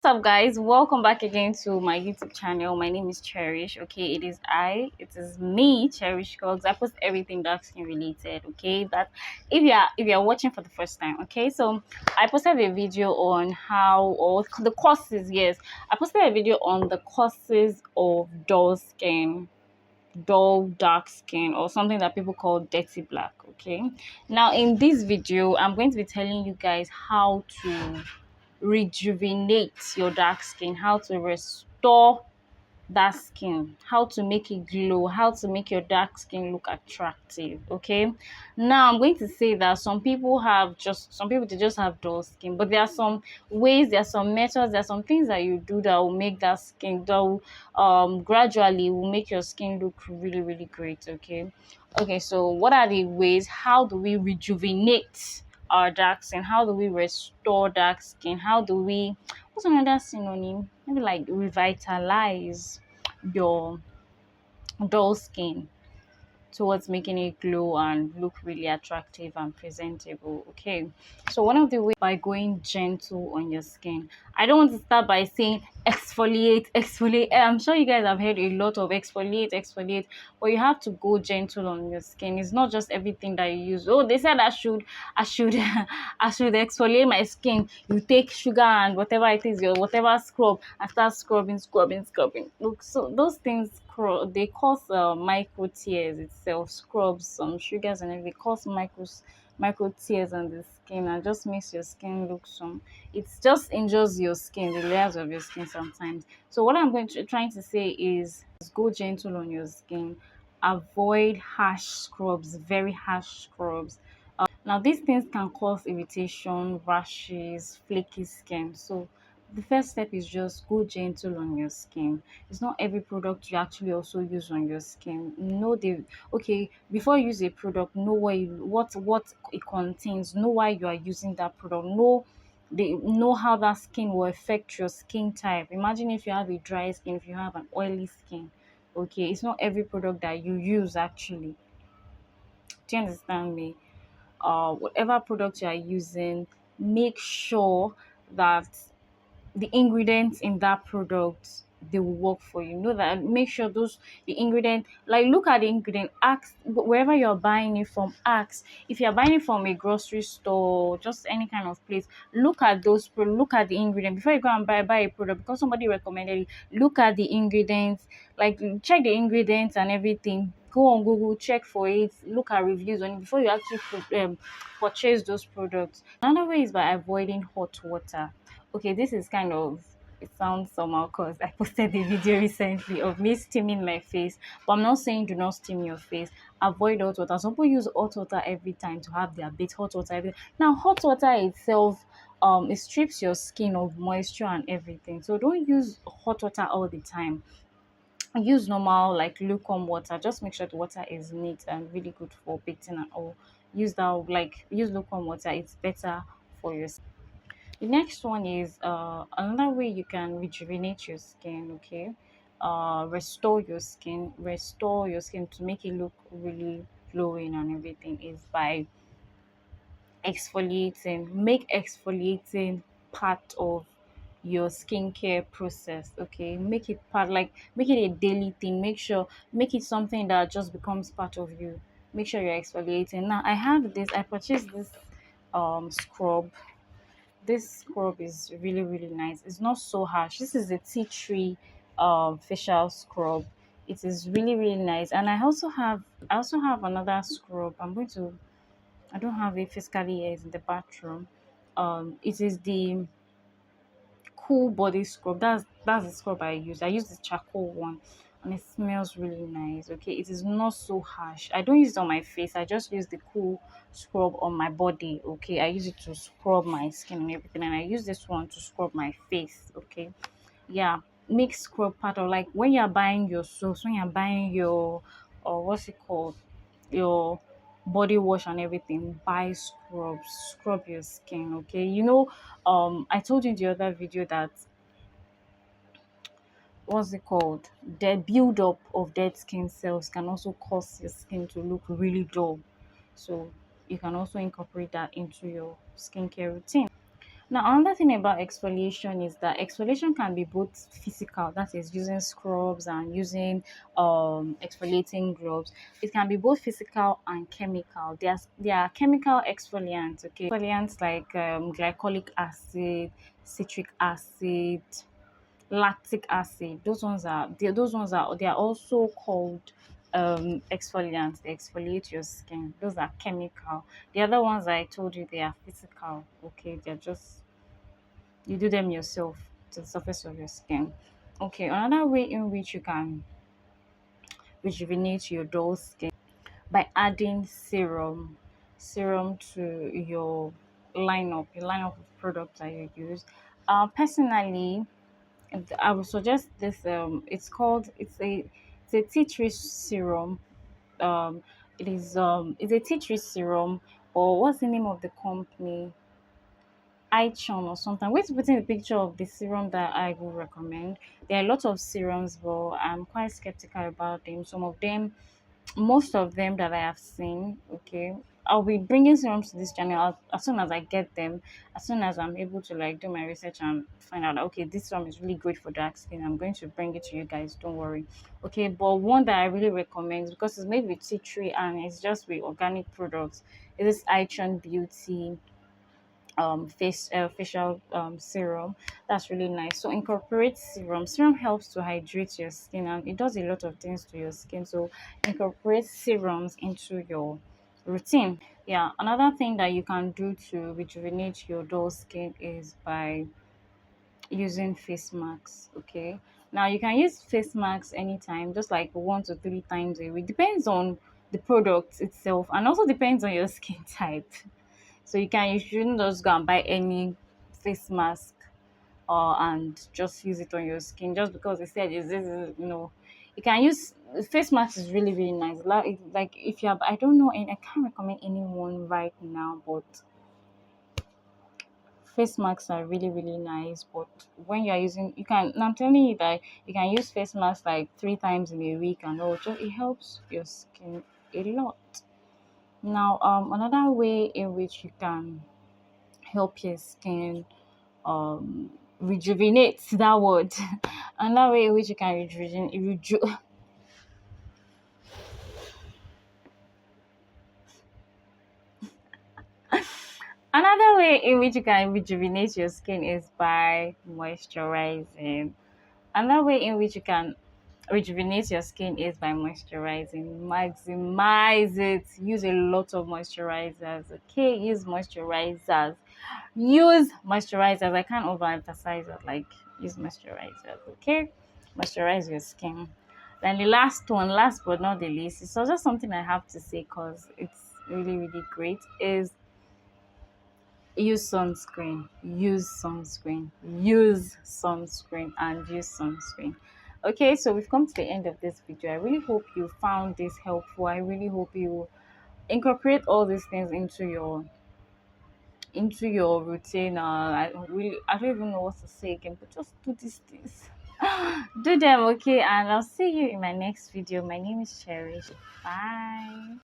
What's up, guys? Welcome back again to my YouTube channel. My name is Cherish. Okay, it is me, Cherish Cogs. I post everything dark skin related. Okay, that if you are watching for the first time. Okay, so I posted a video on how or the causes. Yes, I posted a video on the causes of dull skin, dull dark skin, or something that people call dirty black. Okay, now in this video, I'm going to be telling you guys how to rejuvenate your dark skin, how to restore that skin, how to make it glow, how to make your dark skin look attractive. Okay, now I'm going to say that some people they just have dull skin, but there are some ways, there are some methods, there are some things that you do that will make that skin that will gradually will make your skin look really really great. Okay, so what are the ways? How do we rejuvenate our dark skin? How do we restore dark skin? How do we, what's another synonym? Maybe like revitalize your dull skin towards making it glow and look really attractive and presentable. Okay, so one of the ways by going gentle on your skin. I don't want to start by saying exfoliate. I'm sure you guys have heard a lot of exfoliate, but you have to go gentle on your skin. It's not just everything that you use. Oh, they said I should I should exfoliate my skin. You take sugar and whatever it is, your whatever scrub, and start scrubbing. Look, so those things they cause micro tears itself. Scrubs, some sugars, and everything, they cause micro tears on the skin and just makes your skin look some. It just injures your skin, the layers of your skin sometimes. So what I'm trying to say is go gentle on your skin. Avoid harsh scrubs, very harsh scrubs. Now, these things can cause irritation, rashes, flaky skin. So, the first step is just go gentle on your skin. It's not every product you actually also use on your skin. Know the okay before you use a product. Know what it contains. Know why you are using that product. Know how that skin will affect your skin type. Imagine if you have a dry skin, if you have an oily skin. Okay, it's not every product that you use actually. Do you understand me? Whatever product you are using, make sure that the ingredients in that product they will work for you. Know that, make sure those the ingredient, like look at the ingredient, ask wherever you're buying it from, ask if you're buying it from a grocery store, just any kind of place. Look at look at the ingredient before you go and buy a product because somebody recommended it. Look at the ingredients, like check the ingredients and everything. Go on Google, check for it, look at reviews on it before you actually purchase those products. Another way is by avoiding hot water. Okay, this is kind of, it sounds somehow because I posted a video recently of me steaming my face, but I'm not saying do not steam your face. Avoid hot water. Some people use hot water every time to have their bit. Hot water every now. Hot water itself, it strips your skin of moisture and everything. So don't use hot water all the time. Use normal like lukewarm water. Just make sure the water is neat and really good for bathing and all. Use lukewarm water. It's better for your. The next one is another way you can rejuvenate your skin, okay? Restore your skin to make it look really glowing and everything is by exfoliating. Make exfoliating part of your skincare process, okay? Make it part, like make it a daily thing. Make it something that just becomes part of you. Make sure you're exfoliating. Now I purchased this scrub. This scrub is really really nice. It's not so harsh. This is a tea tree facial scrub. It is really really nice. And I also have another scrub. I don't have it physically here. It's in the bathroom. It is the cool body scrub. That's the scrub I use. I use the charcoal one, and it smells really nice. Okay, it is not so harsh. I don't use it on my face. I just use the cool scrub on my body. Okay, I use it to scrub my skin and everything, and I use this one to scrub my face. Okay, yeah. Make scrub part of, like when you're buying your soaps, when you're buying your or what's it called, your body wash and everything, buy scrubs. Scrub your skin. Okay, I told you in the other video that what's it called, the build-up of dead skin cells can also cause your skin to look really dull. So you can also incorporate that into your skincare routine. Now, another thing about exfoliation is that exfoliation can be both physical, that is using scrubs and using exfoliating gloves. It can be both physical and chemical. There are chemical exfoliants, okay, exfoliants like glycolic acid, citric acid, lactic acid. They are also called exfoliants. They exfoliate your skin. Those are chemical. The other ones I told you, they are physical. Okay, they're just, you do them yourself to the surface of your skin. Okay, another way in which you can rejuvenate your dull skin by adding serum to your lineup of products that you use. Personally, I would suggest this. It's a tea tree serum. Um, it's a tea tree serum. Or what's the name of the company? iChon or something. Wait to put in a picture of the serum that I will recommend. There are a lot of serums, but I'm quite skeptical about them. Some of them, most of them that I have seen, okay. I'll be bringing serums to this channel as soon as I get them, as soon as I'm able to like do my research and find out, okay, this serum is really great for dark skin. I'm going to bring it to you guys. Don't worry. Okay, but one that I really recommend because it's made with tea tree and it's just with organic products. It is iChon Beauty facial serum. That's really nice. So incorporate serum helps to hydrate your skin and it does a lot of things to your skin. So incorporate serums into your routine. Yeah, another thing that you can do to rejuvenate your dull skin is by using face masks. Okay, now you can use face masks anytime, just like 1 to 3 times a week, depends on the product itself and also depends on your skin type. So you shouldn't just go and buy any face mask and just use it on your skin just because it said this is, you can use face mask is really really nice. Like if you have, I don't know, and I can't recommend anyone right now, but face masks are really really nice. But when you are using, you can, I'm telling you that you can use face masks like 3 times in a week and all, just it helps your skin a lot. Now another way in which you can help your skin rejuvenate, that word. Another way in which you can another way in which you can rejuvenate your skin is by moisturizing. Another way in which you can rejuvenate your skin is by moisturizing. Maximize it. Use a lot of moisturizers. Okay, use moisturizers. Use moisturizers. I can't overemphasize it. Like, use moisturizers. Okay, moisturize your skin. Then the last one, last but not the least, it's just something I have to say because it's really really great. Is use sunscreen. Use sunscreen. Use sunscreen and use sunscreen. Okay, so we've come to the end of this video. I really hope you found this helpful. I really hope you incorporate all these things into your routine. I don't even know what to say again, but just do these things. Do them, okay? And I'll see you in my next video. My name is Cherish. Bye.